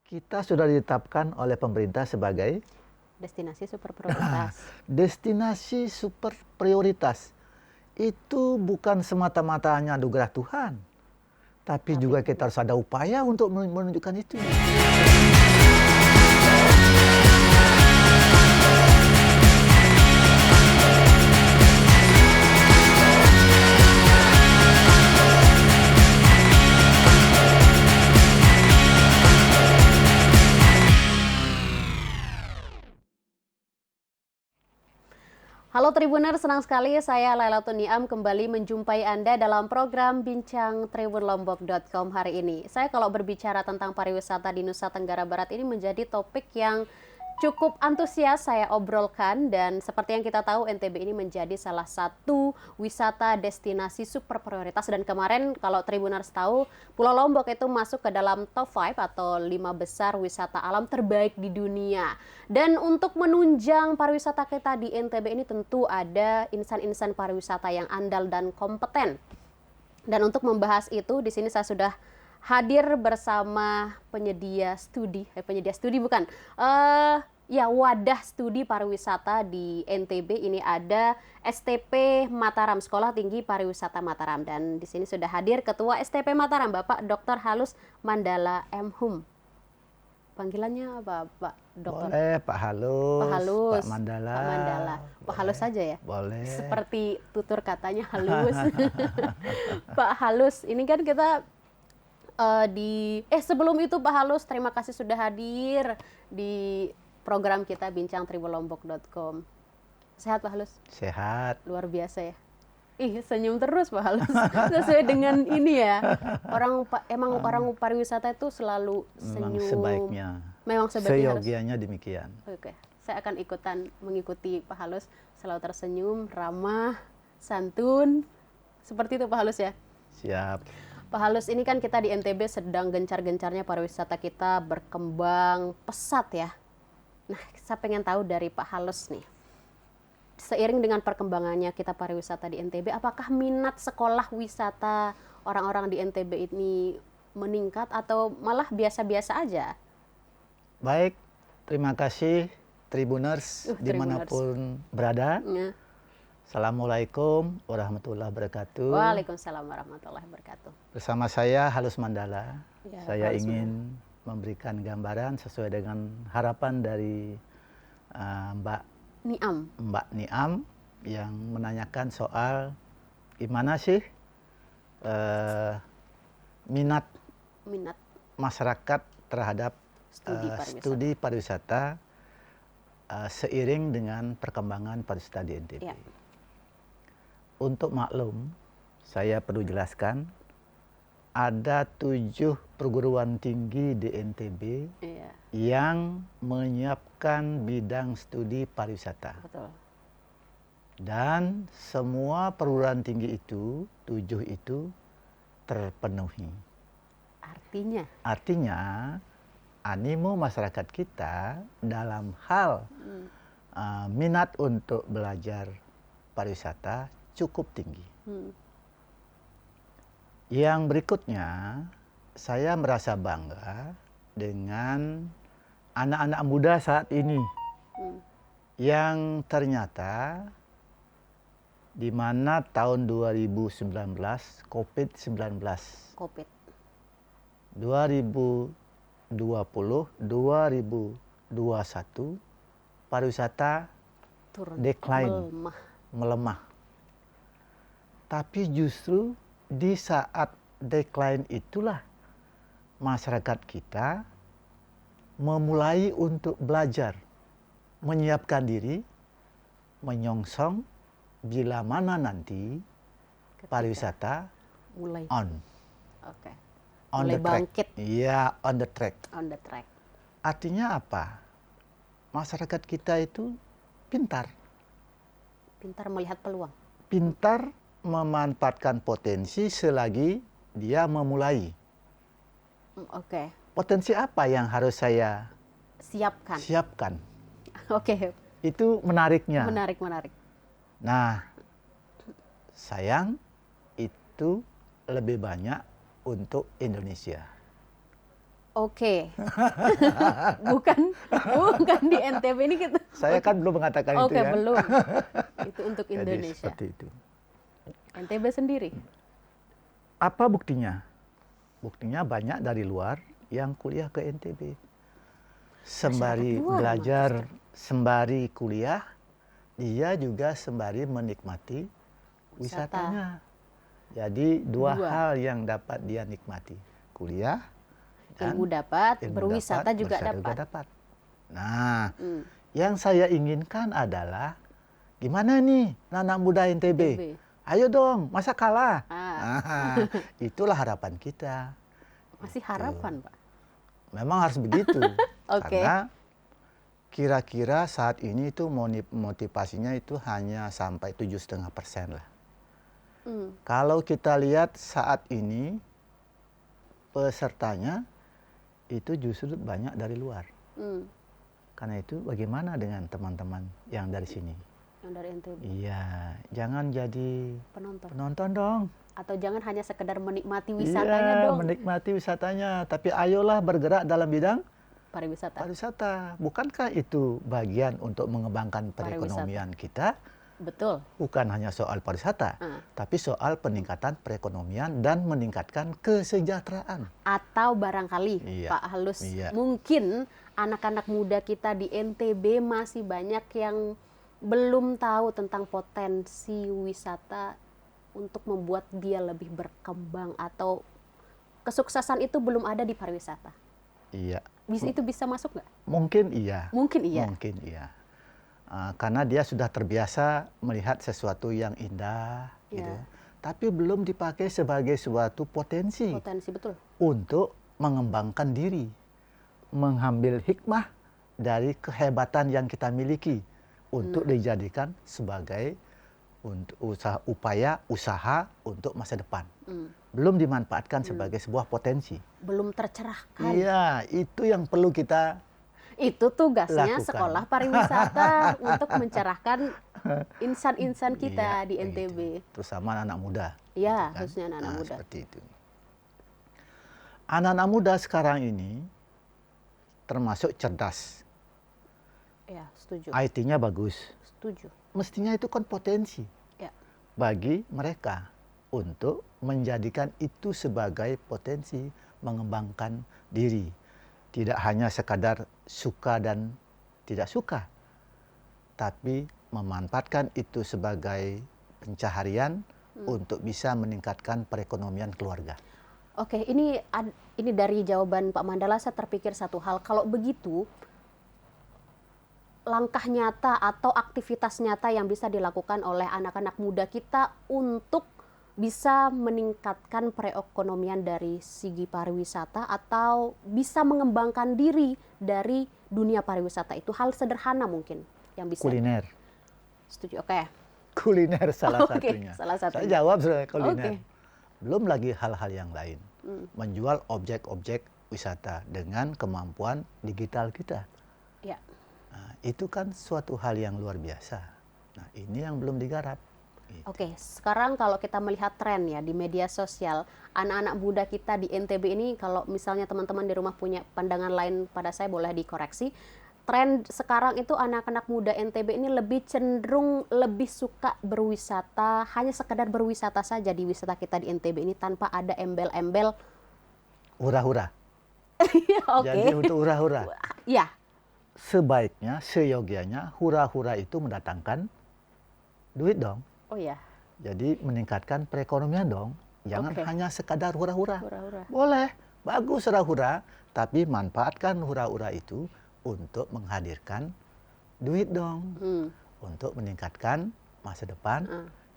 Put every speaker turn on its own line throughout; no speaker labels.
Kita sudah ditetapkan oleh pemerintah sebagai
Destinasi super prioritas.
destinasi super prioritas. Itu bukan semata-mata hanya anugerah Tuhan, tapi juga kita harus ada upaya untuk menunjukkan itu.
Halo Tribuner, senang sekali saya Lailatul Niam kembali menjumpai Anda dalam program Bincang Tribunlombok.com hari ini. Saya kalau berbicara tentang pariwisata di Nusa Tenggara Barat ini menjadi topik yang cukup antusias saya obrolkan, dan seperti yang kita tahu NTB ini menjadi salah satu wisata destinasi super prioritas, dan kemarin kalau Tribuners tahu Pulau Lombok itu masuk ke dalam top 5 atau 5 besar wisata alam terbaik di dunia. Dan untuk menunjang pariwisata kita di NTB ini tentu ada insan-insan pariwisata yang andal dan kompeten. Dan untuk membahas itu di sini saya sudah hadir bersama penyedia studi wadah studi pariwisata di NTB. Ini ada STP Mataram, Sekolah Tinggi Pariwisata Mataram, dan di sini sudah hadir Ketua STP Mataram, Bapak Dr. Halus Mandala M. Hum. Panggilannya apa, Pak Dokter?
Boleh, Pak Halus,
Pak Halus,
Pak Mandala.
Pak Mandala. Pak Halus saja ya?
Boleh.
Seperti tutur katanya halus. Pak Halus, ini kan kita sebelum itu Pak Halus, terima kasih sudah hadir di program kita Bincang Tribunlombok.com. Sehat Pak Halus?
Sehat.
Luar biasa ya. Senyum terus Pak Halus. Sesuai dengan ini ya. Orang pariwisata itu selalu senyum. Memang sebaiknya.
Seyogianya demikian.
Oke. Saya akan mengikuti Pak Halus, selalu tersenyum, ramah, santun. Seperti itu Pak Halus ya.
Siap.
Pak Halus, ini kan kita di NTB sedang gencar-gencarnya pariwisata kita berkembang pesat ya. Nah, saya pengen tahu dari Pak Halus nih, seiring dengan perkembangannya kita pariwisata di NTB, apakah minat sekolah wisata orang-orang di NTB ini meningkat atau malah biasa-biasa aja?
Baik, terima kasih Tribuners dimanapun berada.
Ya.
Assalamualaikum warahmatullahi wabarakatuh.
Waalaikumsalam warahmatullahi wabarakatuh.
Bersama saya Halus Mandala.
Ya,
saya ingin memberikan gambaran sesuai dengan harapan dari Mbak Niam yang menanyakan soal gimana sih minat masyarakat terhadap studi pariwisata seiring dengan perkembangan pariwisata di NTB. Ya. Untuk maklum, saya perlu jelaskan, ada 7 perguruan tinggi di NTB yang menyiapkan bidang studi pariwisata. Betul. Dan semua perguruan tinggi itu, 7 itu terpenuhi. Artinya, animo masyarakat kita dalam hal minat untuk belajar pariwisata cukup tinggi. Yang berikutnya, saya merasa bangga dengan anak-anak muda saat ini yang ternyata di mana tahun 2019 COVID-19, 2020, 2021 pariwisata melemah. Tapi justru di saat decline itulah masyarakat kita memulai untuk belajar, menyiapkan diri, menyongsong bila mana nanti pariwisata mulai on
mulai
the track.
Bangkit.
Iya, on the track.
Artinya
apa? Masyarakat kita itu pintar
melihat peluang.
Pintar memanfaatkan potensi selagi dia memulai. Potensi apa yang harus saya siapkan? Itu menariknya.
Menarik.
Nah, sayang itu lebih banyak untuk Indonesia.
Oke. bukan di NTB ini kita.
Saya kan belum mengatakan itu
Oke,
ya.
belum. Itu untuk
Jadi
Indonesia.
seperti itu.
NTB sendiri.
Apa buktinya? Buktinya banyak dari luar yang kuliah ke NTB. Sembari
Masyarakat luar,
belajar, sembari kuliah, dia juga sembari menikmati wisatanya. Jadi dua hal yang dapat dia nikmati. Kuliah dan
Ilmu dapat,
ilmu
berwisata
dapat,
juga
berwisata
dapat.
Nah,
Hmm.
yang saya inginkan adalah gimana nih anak muda NTB?
NTB.
Ayo dong, masa kalah?
Ah.
Itulah harapan kita.
Masih harapan, Pak.
Memang harus begitu.
Oke.
Karena kira-kira saat ini itu motivasinya itu hanya sampai 7,5% lah.
Hmm.
Kalau kita lihat saat ini pesertanya itu justru banyak dari luar.
Hmm.
Karena itu bagaimana dengan teman-teman yang dari sini?
Yang dari NTB.
Iya, jangan jadi
Penonton.
penonton dong.
Atau jangan hanya sekedar menikmati wisatanya
Iya,
dong.
menikmati wisatanya. Tapi ayolah bergerak dalam bidang
Pariwisata.
pariwisata. Bukankah itu bagian untuk mengembangkan
Pariwisata.
perekonomian kita?
Betul.
Bukan hanya soal pariwisata,
Ah.
tapi soal peningkatan perekonomian dan meningkatkan kesejahteraan.
Atau barangkali
Iya.
Pak Halus,
Iya.
mungkin anak-anak muda kita di NTB masih banyak yang belum tahu tentang potensi wisata untuk membuat dia lebih berkembang, atau kesuksesan itu belum ada di pariwisata.
Iya,
Itu bisa masuk nggak?
mungkin iya.
Mungkin iya.
Mungkin iya. Karena dia sudah terbiasa melihat sesuatu yang indah,
Iya.
gitu. Tapi belum dipakai sebagai suatu potensi
Potensi, betul.
untuk mengembangkan diri, mengambil hikmah dari kehebatan yang kita miliki untuk dijadikan sebagai untuk upaya usaha untuk masa depan.
Hmm.
Belum dimanfaatkan sebagai sebuah potensi.
Belum tercerahkan.
Iya, itu yang perlu kita
Itu tugasnya
lakukan.
sekolah pariwisata untuk mencerahkan insan-insan kita
Iya,
di
begitu.
NTB.
Terutama anak-anak muda.
Iya,
gitu kan.
khususnya anak-anak muda.
Seperti itu. Anak-anak muda sekarang ini termasuk cerdas.
Ya, setuju.
IT-nya bagus.
Setuju.
Mestinya itu kan potensi
Ya.
bagi mereka untuk menjadikan itu sebagai potensi mengembangkan diri. Tidak hanya sekadar suka dan tidak suka, tapi memanfaatkan itu sebagai pencaharian untuk bisa meningkatkan perekonomian keluarga.
Oke, ini dari jawaban Pak Mandala saya terpikir satu hal. Kalau begitu, langkah nyata atau aktivitas nyata yang bisa dilakukan oleh anak-anak muda kita untuk bisa meningkatkan perekonomian dari segi pariwisata atau bisa mengembangkan diri dari dunia pariwisata, itu hal sederhana mungkin yang bisa.
Kuliner.
Setuju, oke.
Kuliner salah
Oke,
satunya.
salah satunya.
Saya jawab sudah kuliner.
Oke.
Belum lagi hal-hal yang lain. Menjual objek-objek wisata dengan kemampuan digital kita.
Ya.
Nah, itu kan suatu hal yang luar biasa. Nah, ini yang belum digarap. Gitu.
Oke, sekarang kalau kita melihat tren ya di media sosial, anak-anak muda kita di NTB ini, kalau misalnya teman-teman di rumah punya pandangan lain pada saya, boleh dikoreksi. Tren sekarang itu anak-anak muda NTB ini lebih cenderung lebih suka berwisata, hanya sekedar berwisata saja di wisata kita di NTB ini tanpa ada embel-embel.
Hura-hura.
Oke.
Jadi untuk hura-hura.
Ya,
Sebaiknya, seyogianya, hura-hura itu mendatangkan duit dong.
oh ya,
Jadi meningkatkan perekonomian dong. Jangan
Oke.
hanya sekadar hura-hura.
hura-hura.
Boleh, bagus hura-hura, tapi manfaatkan hura-hura itu untuk menghadirkan duit dong. Untuk meningkatkan masa depan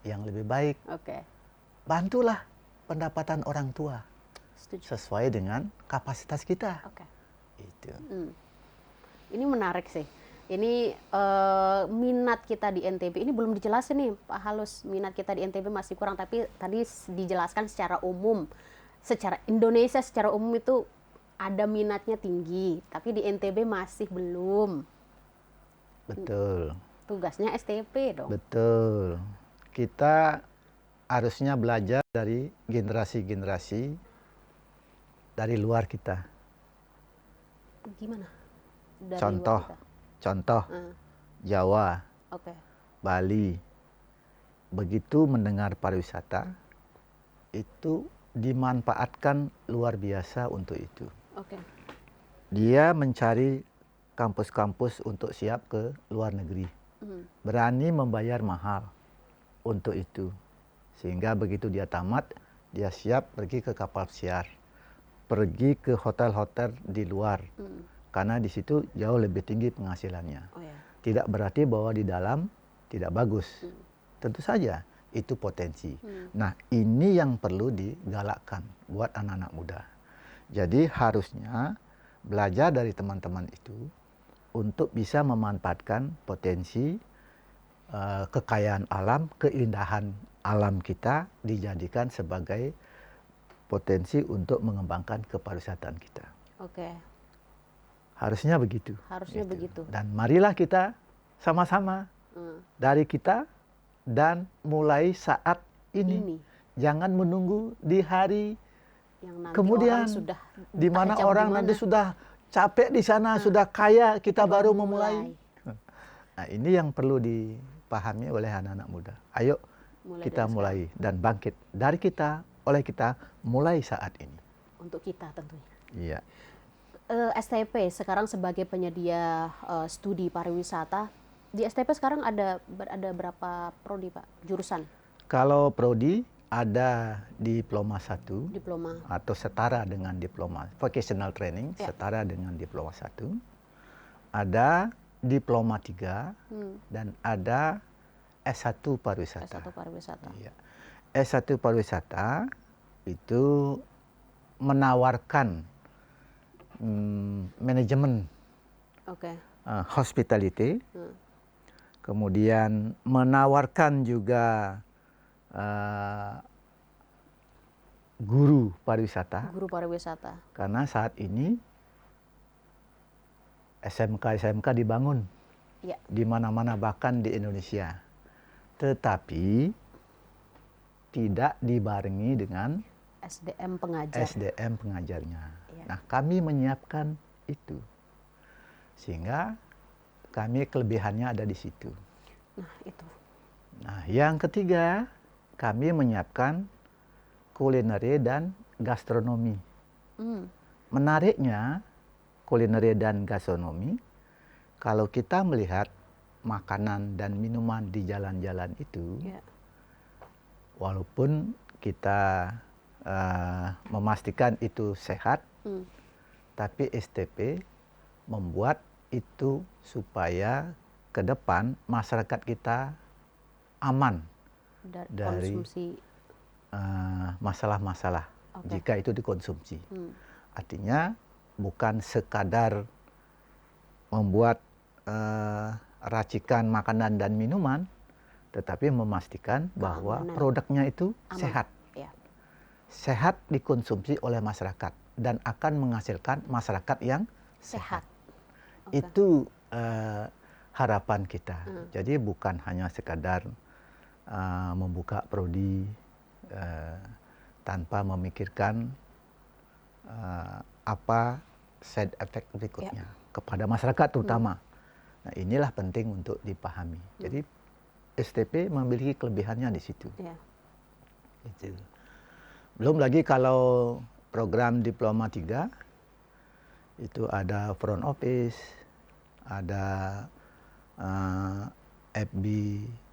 yang lebih baik.
Oke,
Bantulah pendapatan orang tua
setuju.
sesuai dengan kapasitas kita.
Oke.
Itu.
Ini menarik sih. Ini minat kita di NTB ini belum dijelasin nih Pak Halus. Minat kita di NTB masih kurang, tapi tadi dijelaskan secara umum. Secara Indonesia secara umum itu ada minatnya tinggi, tapi di NTB masih belum.
Betul.
Tugasnya STP dong.
Betul. Kita harusnya belajar dari generasi-generasi dari luar kita.
Gimana? Dari
Contoh Jawa, Bali, begitu mendengar pariwisata itu dimanfaatkan luar biasa untuk itu. Dia mencari kampus-kampus untuk siap ke luar negeri, berani membayar mahal untuk itu, sehingga begitu dia tamat dia siap pergi ke kapal pesiar, pergi ke hotel-hotel di luar. Karena di situ jauh lebih tinggi penghasilannya. Tidak berarti bahwa di dalam tidak bagus. Tentu saja itu potensi. Nah, ini yang perlu digalakkan buat anak-anak muda. Jadi harusnya belajar dari teman-teman itu untuk bisa memanfaatkan potensi kekayaan alam, keindahan alam kita dijadikan sebagai potensi untuk mengembangkan kepariwisataan kita. Harusnya begitu.
Begitu.
Dan marilah kita sama-sama dari kita dan mulai saat ini. Jangan menunggu di hari
yang nanti
kemudian di mana orang nanti sudah capek di sana, sudah kaya, kita baru memulai. Nah, ini yang perlu dipahami oleh anak-anak muda. Ayo kita mulai dan bangkit dari kita, oleh kita, mulai saat ini.
Untuk kita tentunya.
Iya.
STP sekarang sebagai penyedia studi pariwisata, di STP sekarang ada berapa prodi, Pak, jurusan?
Kalau prodi ada diploma 1
diploma
atau setara dengan diploma vocational training, setara dengan diploma 1. Ada diploma 3 dan ada S1 pariwisata.
S1 pariwisata.
Iya. S1 pariwisata itu menawarkan manajemen hospitality, kemudian menawarkan juga guru pariwisata. Karena saat ini SMK dibangun di mana-mana, bahkan di Indonesia, tetapi tidak dibarengi dengan
SDM
pengajarnya. Nah, kami menyiapkan itu, sehingga kami kelebihannya ada di situ. Nah, yang ketiga, kami menyiapkan kulineri dan gastronomi. Menariknya, kulineri dan gastronomi, kalau kita melihat makanan dan minuman di jalan-jalan itu, walaupun kita memastikan itu sehat, tapi STP membuat itu supaya ke depan masyarakat kita aman dari masalah-masalah jika itu dikonsumsi. Artinya bukan sekadar membuat racikan makanan dan minuman, tetapi memastikan bahwa produknya itu sehat. Sehat dikonsumsi oleh masyarakat dan akan menghasilkan masyarakat yang sehat. Itu harapan kita. Jadi bukan hanya sekadar membuka prodi tanpa memikirkan apa side effect berikutnya kepada masyarakat terutama. Nah, inilah penting untuk dipahami. Jadi STP memiliki kelebihannya di situ. Itu. Belum lagi kalau program diploma 3 itu ada front office, ada FB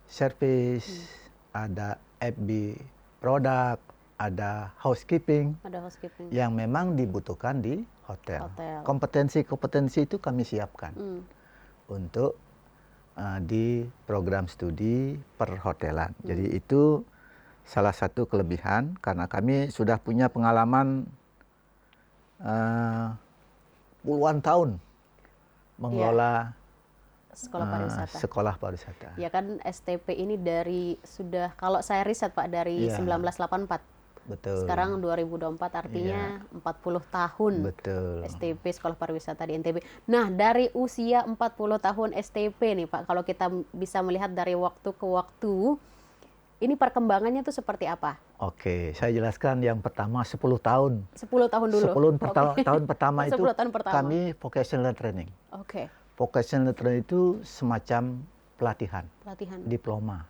service, ada FB produk, ada housekeeping yang memang dibutuhkan di hotel. Kompetensi-kompetensi itu kami siapkan untuk di program studi perhotelan. Jadi itu salah satu kelebihan karena kami sudah punya pengalaman puluhan tahun mengelola sekolah pariwisata.
Ya kan STP ini sudah kalau saya riset Pak dari 1984.
Betul.
Sekarang 2024 artinya 40 tahun.
Betul.
STP Sekolah Pariwisata di NTB. Nah, dari usia 40 tahun STP nih Pak, kalau kita bisa melihat dari waktu ke waktu, Ini perkembangannya itu seperti apa?
Oke, saya jelaskan yang pertama 10 tahun.
10 tahun dulu?
10 tahun pertama itu
10 tahun pertama.
kami vocational training.
Oke.
Vocational training itu semacam pelatihan. Diploma.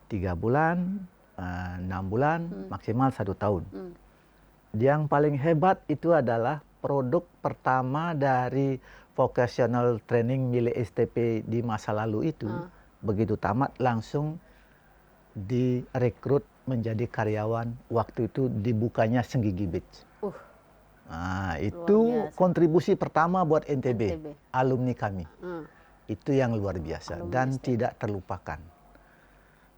3 bulan, 6 bulan, maksimal 1 tahun. Yang paling hebat itu adalah produk pertama dari vocational training milik STP di masa lalu itu. Begitu tamat langsung direkrut menjadi karyawan. Waktu itu dibukanya Senggigi Beach. Nah, itu kontribusi pertama buat NTB. Alumni kami. Itu yang luar biasa dan tidak terlupakan.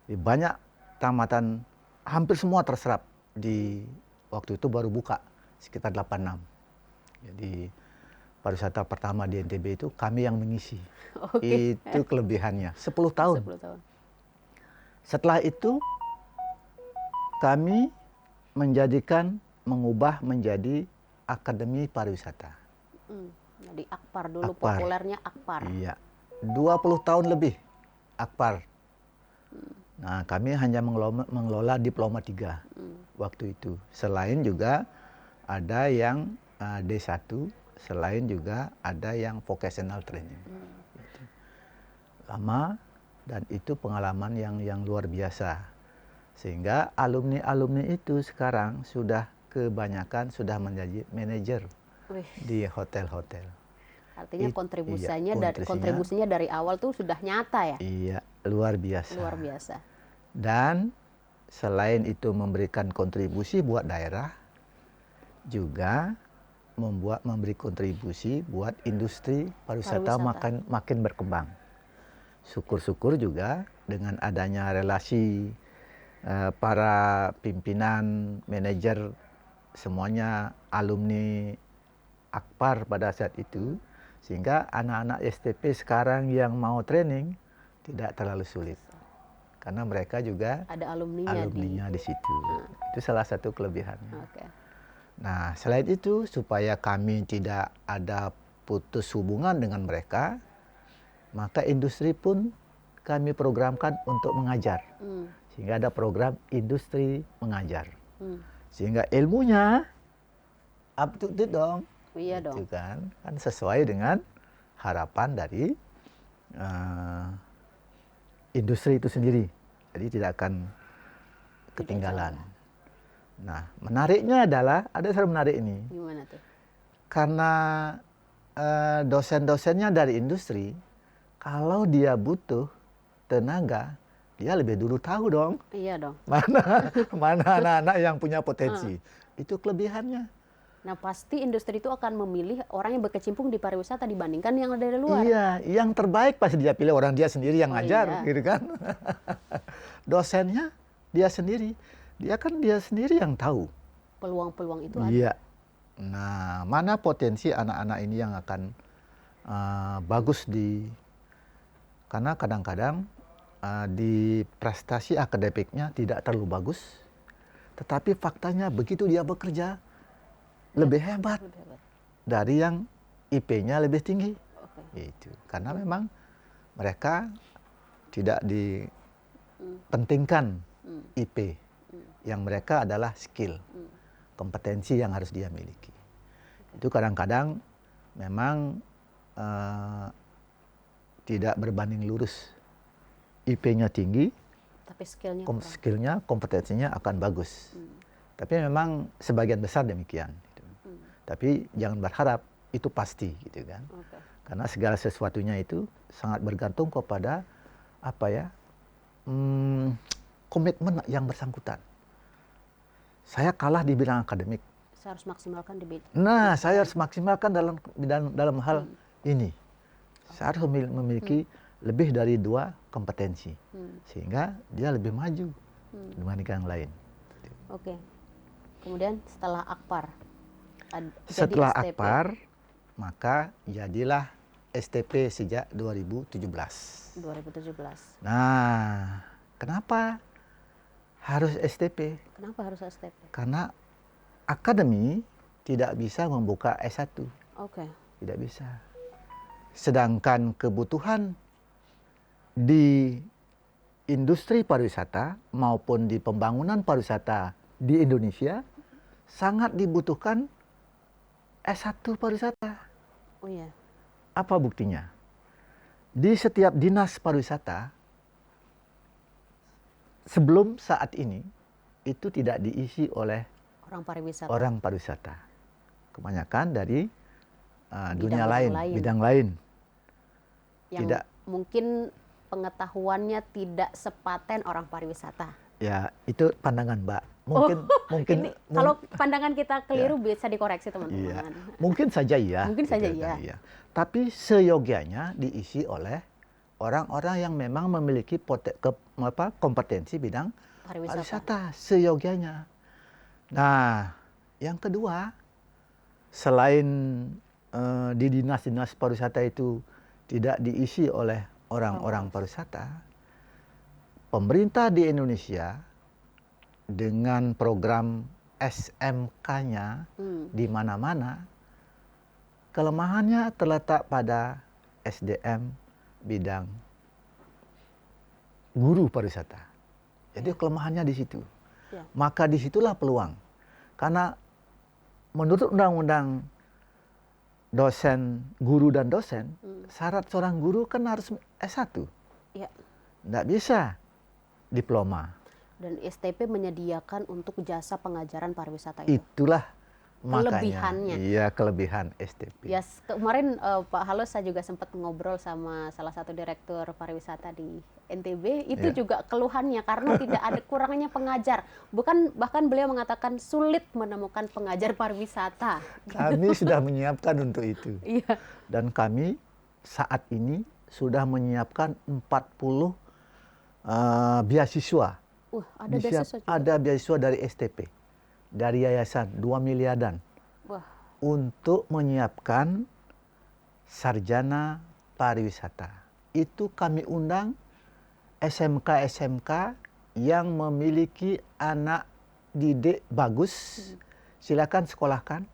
Banyak tamatan, hampir semua terserap di waktu itu baru buka sekitar 86. Jadi pariwisata pertama di NTB itu kami yang mengisi. Itu kelebihannya. 10 tahun.
10 tahun.
Setelah itu kami mengubah menjadi Akademi Pariwisata.
Jadi Akpar dulu, populernya Akpar.
Iya, 20 tahun lebih Akpar. Nah, kami hanya mengelola diploma 3 waktu itu. Selain juga ada yang D1, selain juga ada yang vocational training. Lama. Dan itu pengalaman yang luar biasa. Sehingga alumni-alumni itu sekarang sudah kebanyakan sudah menjadi manajer di hotel-hotel.
Artinya kontribusinya dari awal tuh sudah nyata ya?
Iya, luar biasa.
Luar biasa.
Dan selain itu memberikan kontribusi buat daerah, juga memberi kontribusi buat industri pariwisata makin berkembang. Syukur-syukur juga dengan adanya relasi para pimpinan, manajer, semuanya alumni Akpar pada saat itu, sehingga anak-anak STP sekarang yang mau training tidak terlalu sulit. Karena mereka juga
ada alumninya
di situ. Itu salah satu kelebihannya. Nah, selain itu supaya kami tidak ada putus hubungan dengan mereka, maka industri pun kami programkan untuk mengajar. Sehingga ada program industri mengajar. Sehingga ilmunya up to date dong.
Iya dong.
Itu kan sesuai dengan harapan dari industri itu sendiri. Jadi tidak akan ketinggalan. Nah, menariknya adalah, ada yang menarik ini.
Gimana tuh?
Karena dosen-dosennya dari industri, kalau dia butuh tenaga, dia lebih dulu tahu dong.
Iya dong.
Mana anak-anak yang punya potensi. Itu kelebihannya.
Nah, pasti industri itu akan memilih orang yang berkecimpung di pariwisata dibandingkan yang dari luar.
Iya, yang terbaik pasti dia pilih orang dia sendiri yang ngajar, gitu kan. Dosennya dia sendiri. Dia sendiri yang tahu.
Peluang-peluang itu ada.
Iya. Nah, mana potensi anak-anak ini yang akan bagus karena kadang-kadang di prestasi akademiknya tidak terlalu bagus, tetapi faktanya begitu dia bekerja lebih hebat dari yang IP-nya lebih tinggi. Itu karena memang mereka tidak dipentingkan IP, yang mereka adalah skill, kompetensi yang harus dia miliki. Itu kadang-kadang memang tidak berbanding lurus. IP-nya tinggi,
tapi
skillnya, kompetensinya akan bagus. Tapi memang sebagian besar demikian. Gitu. Tapi jangan berharap itu pasti, gitu kan? Karena segala sesuatunya itu sangat bergantung kepada komitmen yang bersangkutan. Saya kalah di bidang akademik.
Saya harus maksimalkan di bidang.
Nah, saya harus maksimalkan dalam hal ini. Saya harus memiliki lebih dari 2 kompetensi, sehingga dia lebih maju dibandingkan yang lain.
Oke. Kemudian setelah Akpar,
setelah
jadi STP.
Akpar, maka jadilah STP sejak 2017. Nah, kenapa harus STP?
Kenapa harus STP?
Karena akademi tidak bisa membuka S1. Tidak bisa. Sedangkan kebutuhan di industri pariwisata maupun di pembangunan pariwisata di Indonesia sangat dibutuhkan S1 pariwisata.
Oh iya.
Apa buktinya? Di setiap dinas pariwisata sebelum saat ini itu tidak diisi oleh orang pariwisata. Kebanyakan dari dunia lain, bidang lain.
Yang tidak mungkin pengetahuannya tidak sepaten orang pariwisata.
Ya, itu pandangan Mbak. Mungkin
kalau pandangan kita keliru bisa dikoreksi teman-teman.
Iya, mungkin saja iya.
Mungkin saja iya.
Tapi seyogianya diisi oleh orang-orang yang memang memiliki kompetensi bidang pariwisata seyogianya. Nah, yang kedua, selain di dinas-dinas pariwisata itu tidak diisi oleh orang-orang pariwisata, pemerintah di Indonesia dengan program SMK-nya di mana-mana, kelemahannya terletak pada SDM bidang guru pariwisata. Jadi kelemahannya di situ. Maka disitulah peluang. Karena menurut undang-undang guru dan dosen, syarat seorang guru kan harus S1.
Ya.
Nggak bisa diploma.
Dan STP menyediakan untuk jasa pengajaran pariwisata itu.
Itulah
kelebihannya.
Iya, kelebihan STP.
Ya, kemarin Pak Halus saya juga sempat ngobrol sama salah satu direktur pariwisata di NTB, itu juga keluhannya karena tidak ada kurangnya pengajar. Bahkan beliau mengatakan sulit menemukan pengajar pariwisata.
Kami sudah menyiapkan untuk itu.
Iya.
Dan kami saat ini sudah menyiapkan 40 beasiswa.
Ada beasiswa juga.
Ada beasiswa dari STP. Dari yayasan 2 miliaran.
Wah.
Untuk menyiapkan sarjana pariwisata. Itu kami undang SMK-SMK yang memiliki anak didik bagus. Silakan sekolahkan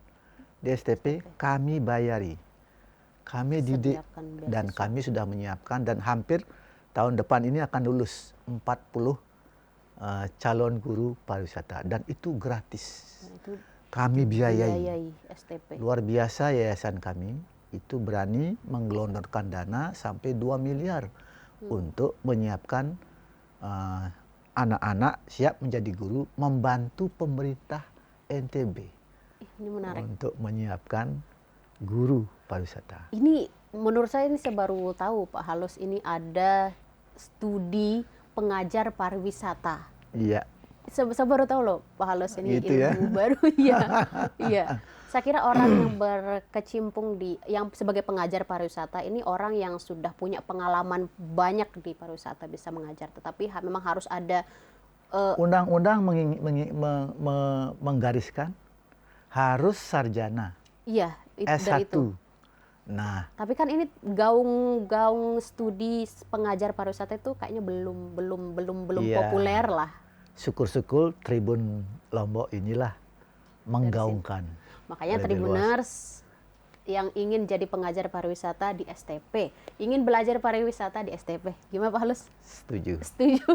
di STP, kami bayari. Kami didik dan kami sudah menyiapkan dan hampir tahun depan ini akan lulus 40 calon guru pariwisata dan itu gratis.
Itu
kami biayai.
STP.
Luar biasa yayasan kami itu berani menggelontorkan dana sampai 2 miliar untuk menyiapkan anak-anak siap menjadi guru, membantu pemerintah NTB.
Ini menarik.
Untuk menyiapkan guru pariwisata.
Ini menurut saya ini saya baru tahu Pak Halus, ini ada studi pengajar pariwisata.
Iya.
Saya baru tahu loh Pak Halus, ini
gitu
ilmu baru. Iya. Iya. Saya kira orang yang berkecimpung yang sebagai pengajar pariwisata ini orang yang sudah punya pengalaman banyak di pariwisata bisa mengajar, tetapi memang harus ada
undang-undang menggariskan harus sarjana.
Iya,
S1.
itu.
Nah,
tapi kan ini gaung studi pengajar pariwisata itu kayaknya belum populer lah.
Syukur-syukur Tribun Lombok inilah menggaungkan.
Makanya Tribuners yang ingin jadi pengajar pariwisata di STP, ingin belajar pariwisata di STP. Gimana Pak Halus?
Setuju.
Setuju.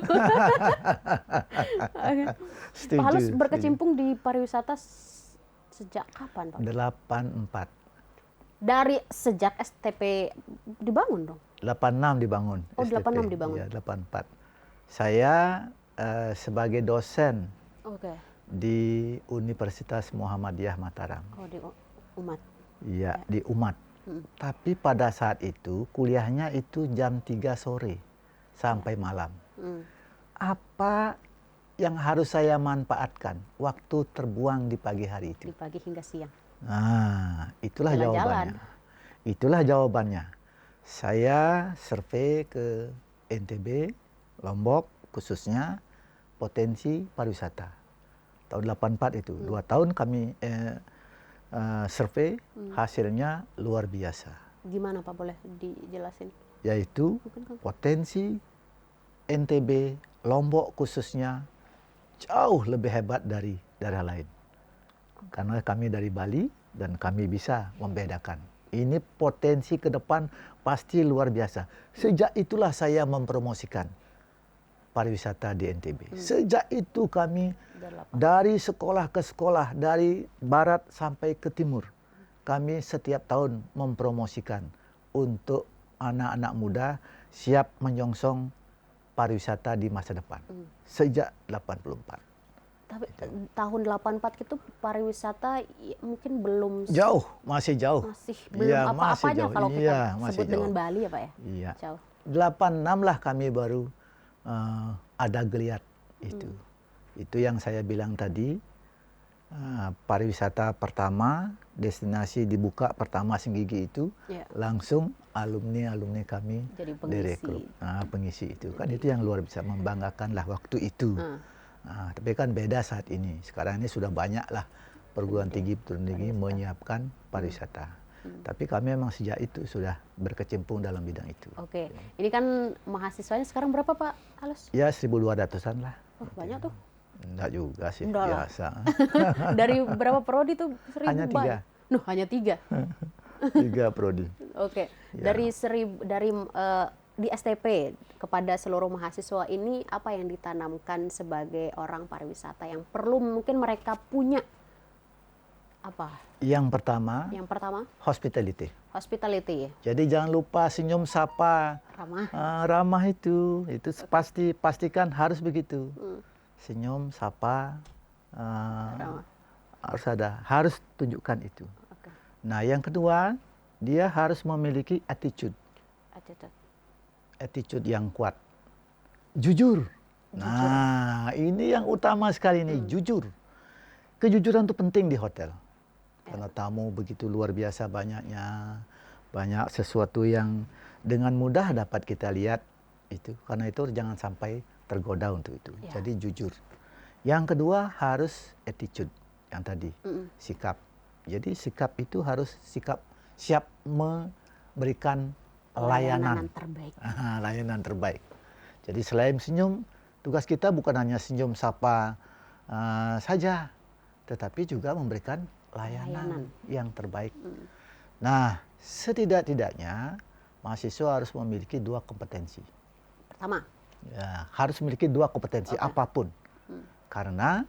Setuju.
Pak Halus berkecimpung di pariwisata sejak kapan Pak?
84.
Dari sejak STP dibangun dong?
86 dibangun.
Oh,
STP.
86 dibangun.
Ya, 84. Saya sebagai dosen di Universitas Muhammadiyah Mataram.
Oh, di Umat.
Iya, di Umat. Tapi pada saat itu kuliahnya itu jam 3 sore sampai malam. Apa yang harus saya manfaatkan waktu terbuang di pagi hari itu?
Di pagi hingga siang.
Nah, itulah
jawabannya.
Itulah jawabannya. Saya survei ke NTB, Lombok khususnya potensi pariwisata. Tahun 84 itu, 2 tahun kami survei, hasilnya luar biasa.
Gimana Pak, boleh dijelasin?
Yaitu potensi NTB, Lombok khususnya jauh lebih hebat dari daerah lain. Karena kami dari Bali dan kami bisa membedakan. Ini potensi ke depan pasti luar biasa. Sejak itulah saya mempromosikan pariwisata di NTB. Sejak itu kami dari sekolah ke sekolah, dari barat sampai ke timur, kami setiap tahun mempromosikan untuk anak-anak muda siap menyongsong pariwisata di masa depan. Sejak 84.
Tapi tahun 84 itu pariwisata mungkin belum
jauh, masih jauh.
Masih belum
ya,
apa-apanya
jauh.
kalau kita
masih
sebut
jauh.
dengan Bali ya Pak ya?
Iya.
Jauh.
86 lah kami baru ada geliat itu. Itu yang saya bilang tadi, pariwisata pertama, destinasi dibuka pertama Senggigi itu, langsung alumni kami direkrut. Pengisi itu. Kan itu yang luar biasa membanggakan lah waktu itu. Tapi kan beda saat ini. Sekarang ini sudah banyak lah perguruan tinggi menyiapkan pariwisata. Tapi kami memang sejak itu sudah berkecimpung dalam bidang itu.
Oke. Ini kan mahasiswanya sekarang berapa Pak Alus?
Ya 1.200-an lah.
Oh, banyak tuh.
Enggak juga sih,
Enggak
biasa.
Dari berapa prodi tuh? 1.000
hanya 3.
Hanya 3?
3 prodi.
Oke.
Ya.
Dari di STP kepada seluruh mahasiswa ini apa yang ditanamkan sebagai orang pariwisata yang perlu mungkin mereka punya? Apa?
Yang pertama, hospitality.
Hospitality.
Jadi jangan lupa senyum, sapa, ramah itu pastikan harus begitu. Senyum, sapa, harus tunjukkan itu.
Okay.
Nah, yang kedua, dia harus memiliki attitude yang kuat, jujur. Nah, ini yang utama sekali nih, jujur. Kejujuran itu penting di hotel. Karena tamu begitu luar biasa banyaknya, banyak sesuatu yang dengan mudah dapat kita lihat itu. Karena itu jangan sampai tergoda untuk itu. Jadi jujur. Yang kedua harus attitude yang tadi, sikap. Jadi sikap itu harus siap memberikan layanan
terbaik.
Layanan terbaik. Jadi selain senyum, tugas kita bukan hanya senyum sapa saja, tetapi juga memberikan layanan yang terbaik. Nah, setidak-tidaknya mahasiswa harus memiliki 2 kompetensi.
Pertama,
ya, harus memiliki 2 kompetensi apapun. Karena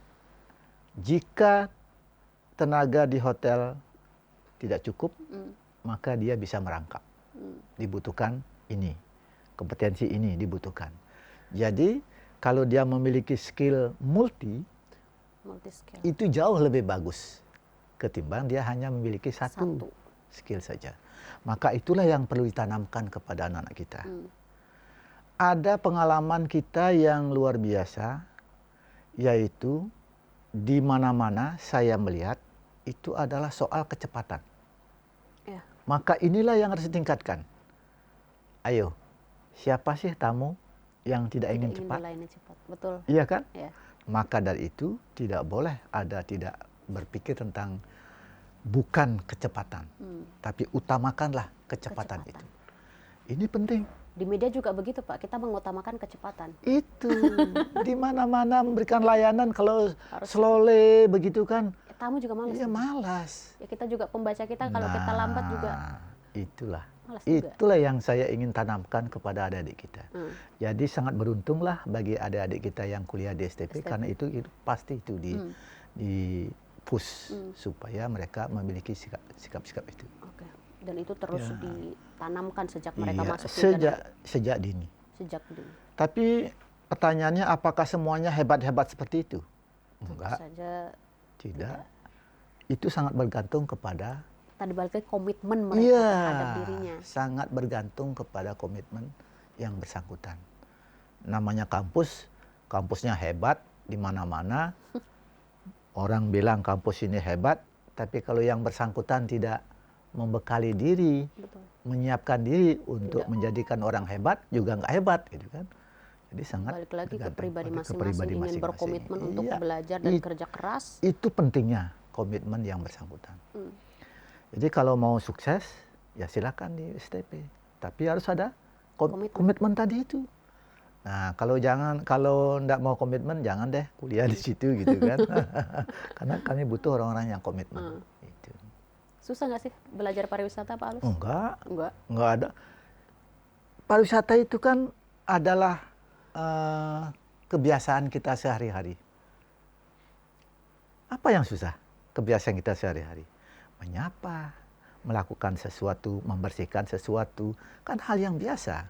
jika tenaga di hotel tidak cukup, maka dia bisa merangkap. Dibutuhkan ini, kompetensi ini dibutuhkan. Jadi kalau dia memiliki skill multi skill, itu jauh lebih bagus ketimbang dia hanya memiliki satu skill saja. Maka itulah yang perlu ditanamkan kepada anak-anak kita. Ada pengalaman kita yang luar biasa, yaitu di mana-mana saya melihat itu adalah soal kecepatan. Maka inilah yang harus ditingkatkan. Ayo, siapa sih tamu yang tidak ingin cepat?
Betul.
Iya kan?
Ya.
Maka dari itu tidak boleh tidak berpikir tentang bukan kecepatan, tapi utamakanlah kecepatan itu. Ini penting.
Di media juga begitu Pak, kita mengutamakan kecepatan.
Itu, di mana-mana memberikan layanan kalau slowly begitu kan.
Tamu juga malas.
Iya malas.
Ya kita juga pembaca kita kalau kita lambat juga.
Itulah yang saya ingin tanamkan kepada adik-adik kita. Jadi sangat beruntunglah bagi adik-adik kita yang kuliah di STP. Karena itu pasti itu di push supaya mereka memiliki sikap-sikap itu.
Oke. Dan itu terus ditanamkan sejak mereka masuk
sejak dini.
Sejak dini.
Tapi pertanyaannya apakah semuanya hebat-hebat seperti itu? Enggak. Tidak. Itu sangat bergantung kepada
tadi balik lagi komitmen mereka terhadap dirinya.
Sangat bergantung kepada komitmen yang bersangkutan. Namanya kampusnya hebat di mana-mana. Orang bilang kampus ini hebat, tapi kalau yang bersangkutan tidak membekali diri, menyiapkan diri untuk menjadikan orang hebat, juga nggak hebat, gitu kan? Jadi sangat
balik lagi ke pribadi masing-masing, ingin berkomitmen untuk belajar dan kerja keras.
Itu pentingnya komitmen yang bersangkutan. Jadi kalau mau sukses, ya silakan di STP, tapi harus ada komitmen tadi itu. Nah, kalau nggak mau komitmen, jangan deh kuliah di situ gitu kan. Karena kami butuh orang-orang yang komitmen. Itu.
Susah nggak sih belajar pariwisata, Pak Alus?
Enggak ada. Pariwisata itu kan adalah kebiasaan kita sehari-hari. Apa yang susah? Kebiasaan kita sehari-hari. Menyapa, melakukan sesuatu, membersihkan sesuatu, kan hal yang biasa.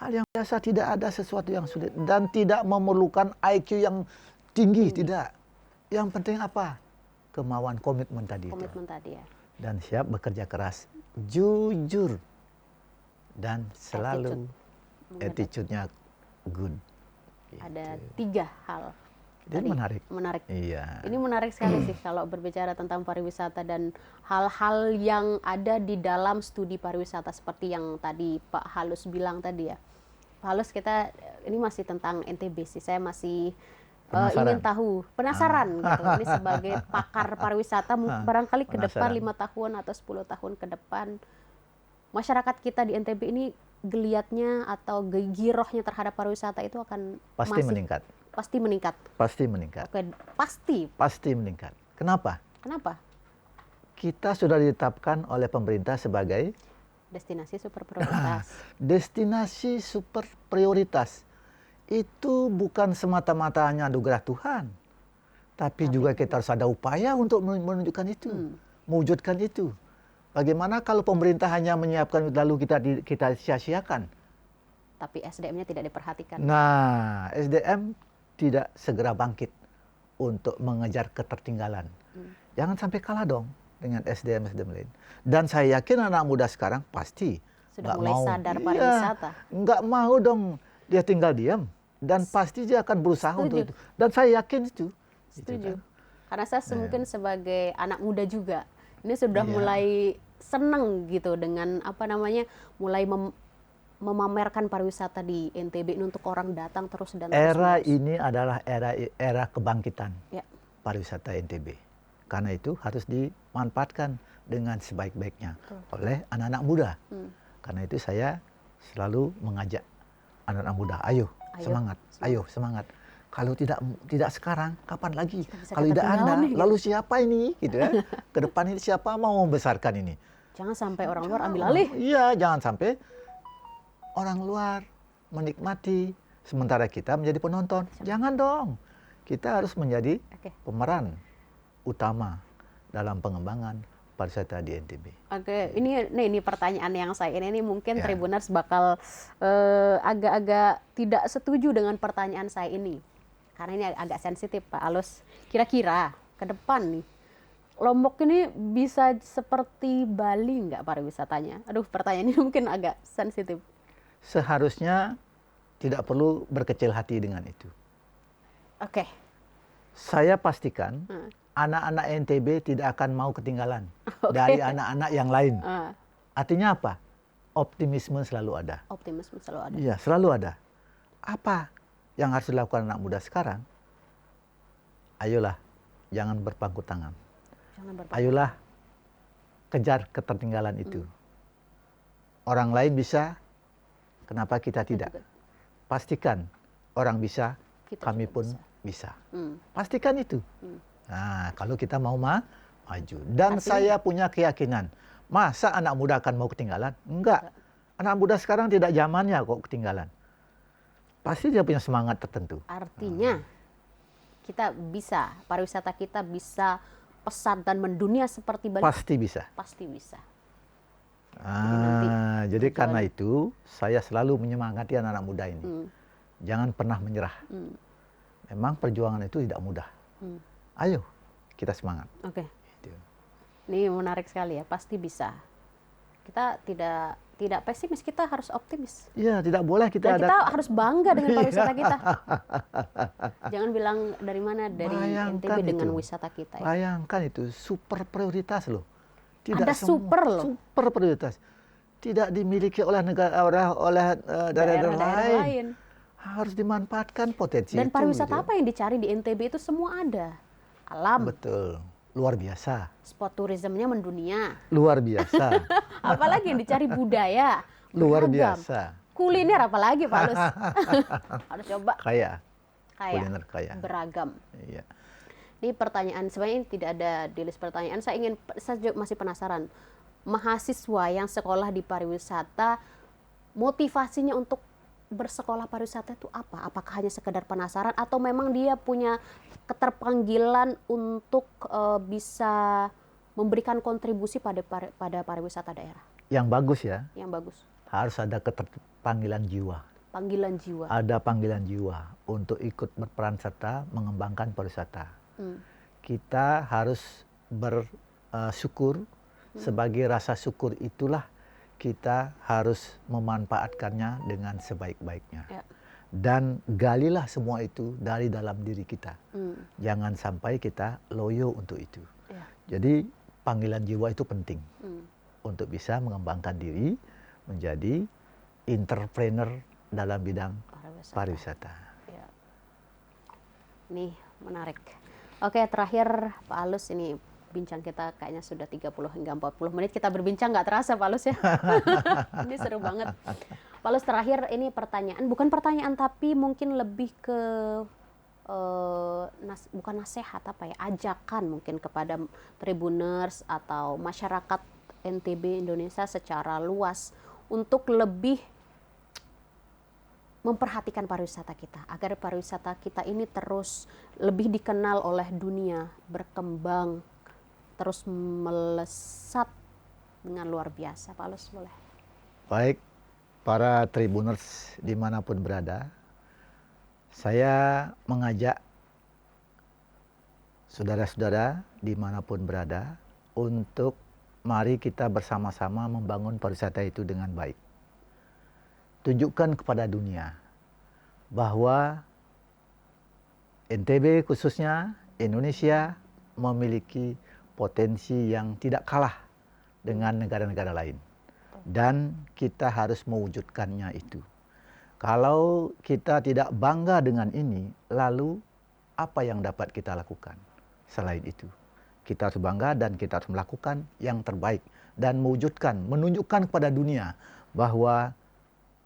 Hal yang biasa, tidak ada sesuatu yang sulit dan tidak memerlukan IQ yang tinggi, tidak. Yang penting apa? Kemauan, komitmen tadi.
Komitmen tadi ya.
Dan siap bekerja keras, jujur, dan selalu attitude-nya good.
Ada 3 hal.
Ini menarik.
Menarik.
Iya.
Ini menarik sekali sih kalau berbicara tentang pariwisata dan hal-hal yang ada di dalam studi pariwisata seperti yang tadi Pak Halus bilang tadi ya. Pak Halus, kita ini masih tentang NTB sih. Saya masih ingin tahu, penasaran gitu. Ini sebagai pakar pariwisata, barangkali ke depan 5 tahun atau 10 tahun ke depan masyarakat kita di NTB ini geliatnya atau girohnya terhadap pariwisata itu akan
meningkat.
Pasti meningkat.
Pasti meningkat.
Oke, pasti.
Pasti meningkat. Kenapa?
Kenapa?
Kita sudah ditetapkan oleh pemerintah sebagai
destinasi super prioritas.
Destinasi super prioritas. Itu bukan semata-mata hanya anugerah Tuhan. Tapi juga kita harus ada upaya untuk menunjukkan itu. Mewujudkan itu. Bagaimana kalau pemerintah hanya menyiapkan lalu kita sia-siakan?
Tapi SDM-nya tidak diperhatikan.
Nah, SDM tidak segera bangkit untuk mengejar ketertinggalan. Jangan sampai kalah dong dengan SDM lain. Dan saya yakin anak muda sekarang pasti
sudah mulai sadar pariwisata.
Nggak mau dong dia tinggal diam. Dan pasti dia akan berusaha untuk itu. Dan saya yakin itu.
Setuju. Karena saya mungkin sebagai anak muda juga, ini sudah mulai senang gitu dengan mulai memamerkan pariwisata di NTB ini untuk orang datang terus dan terus.
Era ini adalah era kebangkitan pariwisata NTB. Karena itu harus dimanfaatkan dengan sebaik-baiknya oleh anak-anak muda. Karena itu saya selalu mengajak anak-anak muda, ayo semangat. Kalau tidak sekarang, kapan lagi? Kalau tidak Anda, lalu siapa ini? Gitu ya. Ke depan ini siapa mau membesarkan ini?
Jangan sampai orang luar ambil alih.
Iya, jangan sampai orang luar menikmati sementara kita menjadi penonton. Jangan dong. Kita harus menjadi pemeran utama dalam pengembangan pariwisata di NTB.
Oke, ini pertanyaan yang saya ini mungkin Tribuners bakal agak-agak tidak setuju dengan pertanyaan saya ini. Karena ini agak sensitif, Pak Alus. Kira-kira ke depan nih, Lombok ini bisa seperti Bali nggak pariwisatanya? Aduh, pertanyaan ini mungkin agak sensitif.
Seharusnya tidak perlu berkecil hati dengan itu.
Oke.
Saya pastikan anak-anak NTB tidak akan mau ketinggalan dari anak-anak yang lain. Artinya apa? Optimisme selalu ada.
Optimisme selalu ada.
Iya, selalu ada. Apa yang harus dilakukan anak muda sekarang? Ayolah, jangan berpangku tangan. Ayolah, kejar ketertinggalan itu. Orang lain bisa, kenapa kita tidak? Pastikan orang bisa, kami pun bisa. Pastikan itu. Nah, kalau kita mau maju. Dan saya punya keyakinan, masa anak muda akan mau ketinggalan? Enggak. Anak muda sekarang tidak zamannya kok ketinggalan. Pasti dia punya semangat tertentu.
Artinya, kita bisa, pariwisata kita bisa pesat dan mendunia seperti Bali?
Pasti bisa.
Pasti bisa.
Jadi karena itu, saya selalu menyemangati anak-anak muda ini. Jangan pernah menyerah. Memang perjuangan itu tidak mudah. Ayo, kita semangat.
Oke. Ini menarik sekali ya, pasti bisa. Kita tidak pesimis, kita harus optimis.
Iya, tidak boleh kita
Dan kita harus bangga dengan pariwisata kita. Jangan bilang dari mana, dari NTB dengan wisata kita. Ya.
Bayangkan itu, super prioritas loh.
Tidak ada super loh.
Super prioritas. Tidak dimiliki oleh daerah-daerah lain. Harus dimanfaatkan potensi
Dan
itu.
pariwisata apa yang dicari di NTB itu semua ada. Alam.
Betul. Luar biasa.
Spot turismenya mendunia.
Luar biasa.
Apalagi yang dicari budaya.
Luar
beragam.
biasa.
Kuliner apalagi Pak Lus. Harus coba.
Kaya. Kuliner kaya.
Beragam.
Iya.
Ini pertanyaan, sebenarnya ini tidak ada di list pertanyaan. Saya masih penasaran. Mahasiswa yang sekolah di pariwisata, motivasinya untuk bersekolah pariwisata itu apa? Apakah hanya sekedar penasaran atau memang dia punya keterpanggilan untuk bisa memberikan kontribusi pada pariwisata daerah?
Yang bagus ya.
Yang bagus.
Harus ada keterpanggilan jiwa.
Panggilan jiwa.
Ada panggilan jiwa untuk ikut berperan serta mengembangkan pariwisata. Kita harus bersyukur. Sebagai rasa syukur itulah kita harus memanfaatkannya dengan sebaik-baiknya. Ya. Dan galilah semua itu dari dalam diri kita. Jangan sampai kita loyo untuk itu. Ya. Jadi panggilan jiwa itu penting untuk bisa mengembangkan diri menjadi entrepreneur dalam bidang pariwisata. Ya.
Ini menarik. Oke, terakhir Pak Alus, ini bincang kita kayaknya sudah 30 hingga 40 menit kita berbincang, nggak terasa Pak Alus ya. Ini seru banget. Pak Alus, terakhir ini pertanyaan, bukan pertanyaan tapi mungkin lebih ke bukan nasihat apa ya, ajakan mungkin kepada Tribuners atau masyarakat NTB Indonesia secara luas untuk lebih memperhatikan pariwisata kita, agar pariwisata kita ini terus lebih dikenal oleh dunia, berkembang, terus melesat dengan luar biasa. Pak Alus, boleh?
Baik, para Tribuners dimanapun berada, saya mengajak saudara-saudara dimanapun berada untuk mari kita bersama-sama membangun pariwisata itu dengan baik. Tunjukkan kepada dunia bahwa NTB khususnya Indonesia memiliki potensi yang tidak kalah dengan negara-negara lain. Dan kita harus mewujudkannya itu. Kalau kita tidak bangga dengan ini, lalu apa yang dapat kita lakukan selain itu? Kita harus bangga dan kita harus melakukan yang terbaik. Dan mewujudkan, menunjukkan kepada dunia bahwa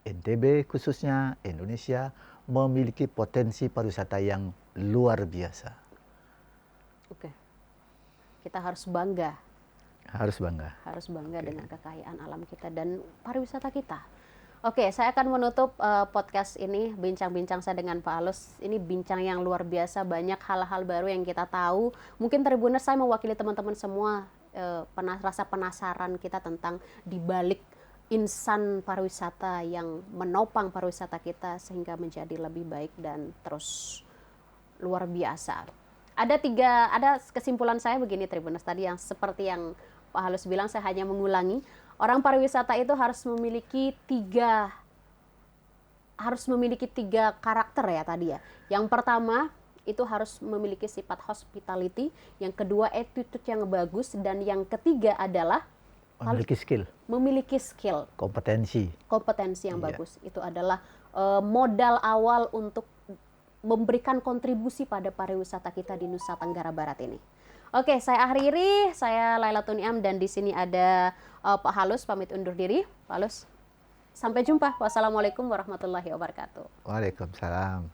NTB khususnya Indonesia memiliki potensi pariwisata yang luar biasa.
Oke. Kita harus bangga.
Harus bangga.
Harus bangga dengan kekayaan alam kita dan pariwisata kita. Oke, saya akan menutup podcast ini, bincang-bincang saya dengan Pak Alus. Ini bincang yang luar biasa, banyak hal-hal baru yang kita tahu. Mungkin Tribuners, saya mewakili teman-teman semua, rasa penasaran kita tentang dibalik insan pariwisata yang menopang pariwisata kita sehingga menjadi lebih baik dan terus luar biasa. Ada kesimpulan saya begini Tribuners, tadi yang seperti yang Pak Alus bilang, saya hanya mengulangi. Orang pariwisata itu harus memiliki tiga karakter ya tadi ya. Yang pertama itu harus memiliki sifat hospitality, yang kedua attitude yang bagus, dan yang ketiga adalah memiliki skill. Kompetensi yang bagus. Itu adalah modal awal untuk memberikan kontribusi pada pariwisata kita di Nusa Tenggara Barat ini. Oke, saya akhiri. Saya Lailatul Niam dan di sini ada Pak Alus, pamit undur diri. Pak Alus, sampai jumpa. Wassalamualaikum warahmatullahi wabarakatuh.
Waalaikumsalam.